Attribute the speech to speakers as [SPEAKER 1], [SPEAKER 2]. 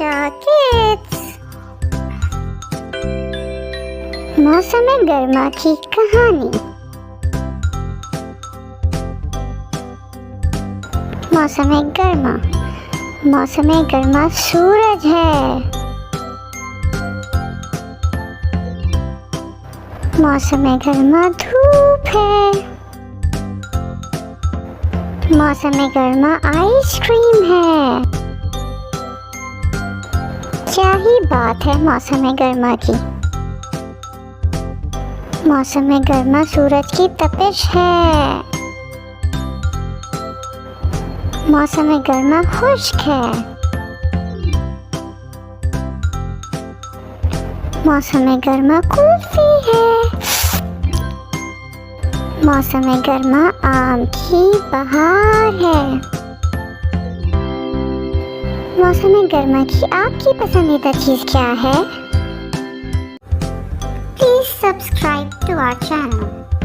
[SPEAKER 1] Kids. मौसम-ए-गर्मा की कहानी। मौसम-ए-गर्मा। मौसम-ए-गर्मा सूरज है। मौसम-ए-गर्मा धूप है। मौसम-ए-गर्मा आइसक्रीम है। क्या ही बात है मौसम-ए-गर्मा की। मौसम-ए-गर्मा सूरज की तपिश है। मौसम-ए-गर्मा खुश्क है। मौसम-ए-गर्मा कुल्फी है। मौसम-ए-गर्मा आम की बहार है। मौसम-ए-गर्मा की आपकी पसंदीदा चीज़ क्या है? Please subscribe to our channel.